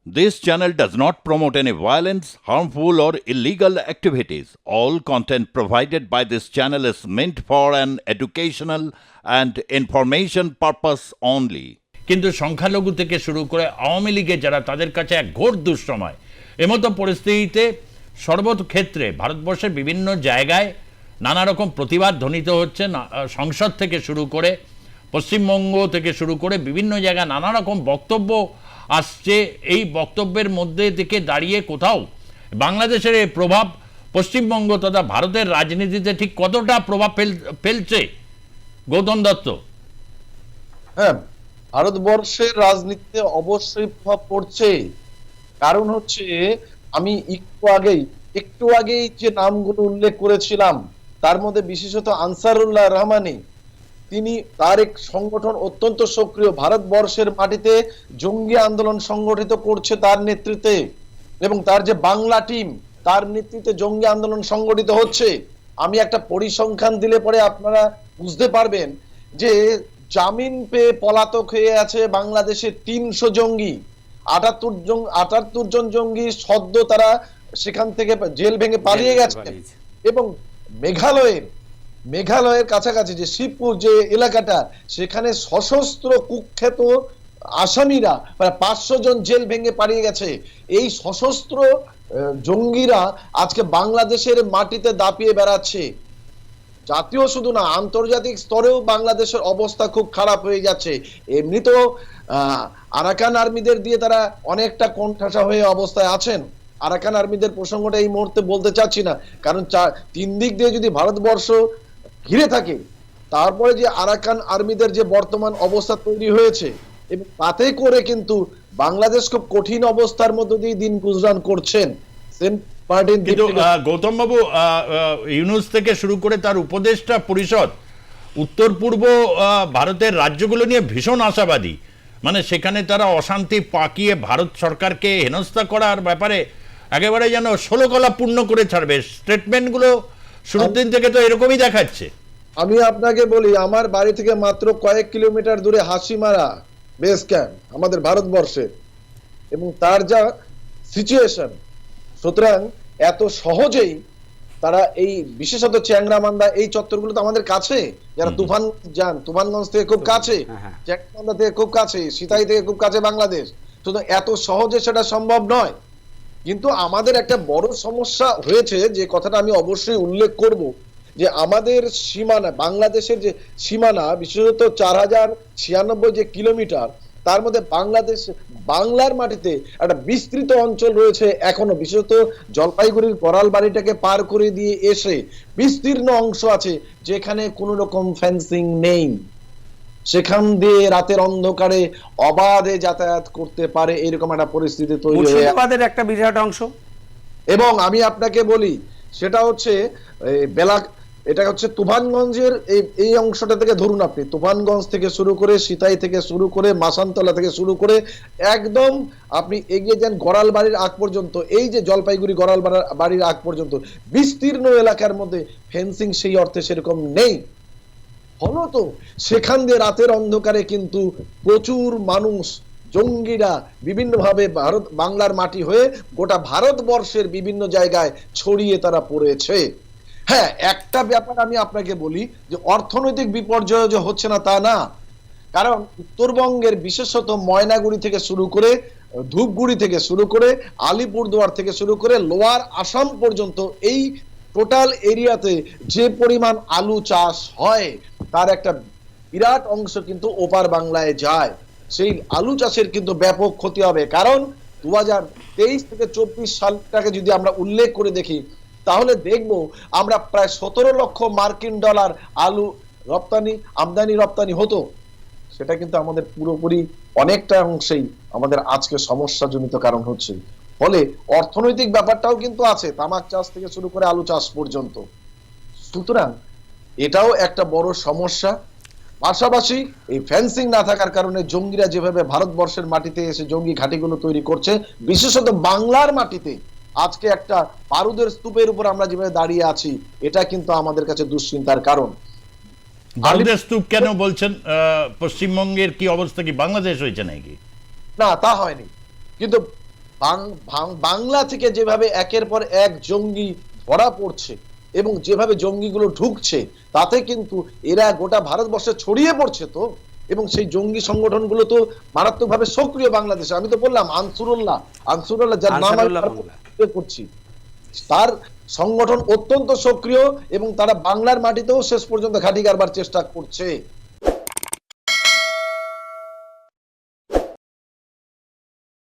This channel does not promote any violence, harmful, or illegal activities. All content provided by this channel is meant for an educational and information purpose only. কিন্তু সংখ্যালঘু থেকে শুরু করে আওয়ামী লীগের যারা, তাদের কাছে এক ঘোর দুঃসময়। এমতো পরিস্থিতিতে সর্বক্ষেত্রে ভারতবর্ষের বিভিন্ন জায়গায় নানা রকম প্রতিবাদ ধ্বনিত হচ্ছে। সংসদ থেকে শুরু করে পশ্চিমবঙ্গ থেকে শুরু করে বিভিন্ন জায়গায় নানা রকম বক্তব্য আসছে। এই বক্তব্যের মধ্যে থেকে দাঁড়িয়ে কোথাও বাংলাদেশের এই প্রভাব পশ্চিমবঙ্গ তথা ভারতের রাজনীতিতে ঠিক কতটা প্রভাব ফেলছে গৌতম দত্ত? হ্যাঁ, ভারতবর্ষের রাজনীতিতে অবশ্যই প্রভাব পড়ছে। কারণ হচ্ছে, আমি একটু আগেই যে নামগুলো উল্লেখ করেছিলাম, তার মধ্যে বিশেষত আনসারুল্লাহ রহমানি, তিনি, তার এক সংগঠন অত্যন্ত সক্রিয়, ভারতবর্ষের মাটিতে জঙ্গি আন্দোলন সংগঠিত করছে তার নেতৃত্বে, এবং তার যে বাংলা টিম, তার নেতৃত্বে জঙ্গি আন্দোলন সংগঠিত হচ্ছে। আমি একটা পরিসংখ্যান দিলে পরে আপনারা বুঝতে পারবেন যে জামিন পেয়ে পলাতক হয়ে আছে বাংলাদেশের 300 জঙ্গি, 78 জন জঙ্গি সদ্য তারা সেখান থেকে জেল ভেঙে পালিয়ে গেছে। এবং মেঘালয়ের কাছাকাছি যে শিবপুর যে এলাকাটা, সেখানে সশস্ত্র কুখ্যাত আসামিরা প্রায় 500 জন জেল ভেঙে পালিয়ে গেছে। এই সশস্ত্র জঙ্গিরা আজকে বাংলাদেশের মাটিতে দাপিয়ে বেড়াচ্ছে। জাতীয় শুধু না, আন্তর্জাতিক স্তরেও বাংলাদেশের অবস্থা খুব খারাপ হয়ে যাচ্ছে। এমনিতেও আরাকান আর্মিদের দিয়ে তারা অনেকটা কোণঠাসা হয়ে অবস্থায় আছেন। আরাকান আর্মিদের প্রসঙ্গটা এই মুহূর্তে বলতে চাচ্ছি না, কারণ 3 দিক দিয়ে যদি ভারতবর্ষ ঘিরে থাকে, তারপরে যে আরাকান আর্মিদের যে বর্তমান অবস্থা তৈরি হয়েছে, এবং তাতে করে কিন্তু বাংলাদেশ খুব কঠিন অবস্থার মধ্য দিয়ে দিন গুজরান করছেন। কিন্তু গৌতম বাবু, ইউনুস থেকে শুরু করে তার উপদেষ্টা পরিষদ উত্তর পূর্ব ভারতের রাজ্যগুলো নিয়ে ভীষণ আশাবাদী। মানে সেখানে তারা অশান্তি পাকিয়ে ভারত সরকারকে হেনস্থা করার ব্যাপারে একেবারে যেন 16 কলা পূর্ণ করে ছাড়বে। স্টেটমেন্টগুলো শুরুর দিন থেকে তো এরকমই দেখাচ্ছে। আমি আপনাকে বলি, আমার বাড়ি থেকে মাত্র কয়েক কিলোমিটার দূরে হাসিমারা বেস ক্যাম্প আমাদের ভারতবর্ষের, এবং তার যা সিচুয়েশন, সুতরাং এত সহজেই তারা এই বিশেষত চ্যাংরামান্দা এই চত্বরগুলো তো আমাদের কাছে, যারা তুফানগঞ্জ থেকে খুব কাছে, চ্যাংরামান্দা থেকে খুব কাছে, সিতাই থেকে খুব কাছে বাংলাদেশ, সুতরাং এত সহজে সেটা সম্ভব নয়। কিন্তু আমাদের একটা বড় সমস্যা হয়েছে, যে কথাটা আমি অবশ্যই উল্লেখ করব, যে আমাদের সীমানা, বাংলাদেশের যে সীমানা, বিশেষত 4096 যে কিলোমিটার, তার মধ্যে বাংলার মাটিতে একটা বিস্তৃত অঞ্চল রয়েছে এখনো, বিশেষত জলপাইগুড়ির গড়াল বাড়িটাকে পার করে দিয়ে এসে বিস্তীর্ণ অংশ আছে যেখানে কোনো রকম ফেন্সিং নেই। সেখান দিয়ে রাতের অন্ধকারে অবাধে যাতায়াত করতে পারে এরকম একটা পরিস্থিতি তৈরি হয়ে একটা বিরাট অংশ। এবং আমি আপনাকে বলি, সেটা হচ্ছে এটা হচ্ছে তুফানগঞ্জের এই অংশটা থেকে ধরুন, আপনি তুফানগঞ্জ থেকে শুরু করে, সিতাই থেকে শুরু করে, মাসানতলা থেকে শুরু করে, একদম আপনি এগিয়ে যান গড়াল বাড়ির আগ পর্যন্ত, এই যে জলপাইগুড়ি গড়াল বাড়ির আগ পর্যন্ত বিস্তীর্ণ এলাকার মধ্যে ফেন্সিং সেই অর্থে সেরকম নেই। ফলত সেখান দিয়ে রাতের অন্ধকারে কিন্তু প্রচুর মানুষ, জঙ্গিরা বিভিন্নভাবে বাংলার মাটি হয়ে গোটা ভারতবর্ষের বিভিন্ন জায়গায় ছড়িয়ে তারা পড়েছে। হ্যাঁ, একটা ব্যাপার আমি আপনাকে বলি, যে অর্থনৈতিক বিপর্যয় যে হচ্ছে না তা না, কারণ উত্তরবঙ্গের বিশেষত ময়নাগুড়ি থেকে শুরু করে, ধূপগুড়ি থেকে শুরু করে, আলিপুরদুয়ার থেকে শুরু করে লোয়ার আসাম পর্যন্ত এই টোটাল এরিয়াতে যে পরিমাণ আলু চাষ হয়, তার একটা বিরাট অংশ কিন্তু ওপার বাংলায় যায়। সেই আলু চাষের কিন্তু ব্যাপক ক্ষতি হবে, কারণ 2023 থেকে 24 সালটাকে যদি আমরা উল্লেখ করে দেখি, তাহলে দেখব আমরা প্রায় 17 লক্ষ মার্কিন ডলার আলু আমদানি রপ্তানি হতো। সেটা কিন্তু আমাদের পুরোপুরি অনেকটা অংশেই আমাদের আজকে সমস্যাজনিত কারণ হচ্ছে। ফলে অর্থনৈতিক ব্যাপারটাও কিন্তু আছে, তামাক চাষ থেকে শুরু করে আলু চাষ পর্যন্ত। সুতরাং এটাও একটা বড় সমস্যা। পাশাপাশি এই ফেন্সিং না থাকার কারণে জঙ্গিরা যেভাবে ভারতবর্ষের মাটিতে এসে জঙ্গি ঘাঁটিগুলো তৈরি করছে, বিশেষত বাংলার মাটিতে আজকে একটা বারুদের স্তূপের উপর আমরা যেভাবে দাঁড়িয়ে আছি, এটা কিন্তু আমাদের কাছে দুশ্চিন্তার কারণ। বারুদের স্তূপ কেন বলছেন? পশ্চিমবঙ্গের কি অবস্থা, কি বাংলাদেশ হয়েছে নাকি? না, তা হয়নি, কিন্তু বাংলা থেকে যেভাবে একের পর এক জঙ্গি ধরা পড়ছে এবং যেভাবে জঙ্গিগুলো ঢুকছে, তাতে কিন্তু এরা গোটা ভারতবর্ষে ছড়িয়ে পড়ছে তো। এবং সেই জঙ্গি সংগঠনগুলো তো মারাত্মকভাবে সক্রিয় বাংলাদেশে। আমি তো বললাম আনসারুল্লাহ যার নাম আমি আনসারুল্লাহ বাংলা। করছি, তার সংগঠন অত্যন্ত সক্রিয় এবং তারা বাংলার মাটিতেও শেষ পর্যন্ত ঘাঁটি গাড়বার চেষ্টা করছে।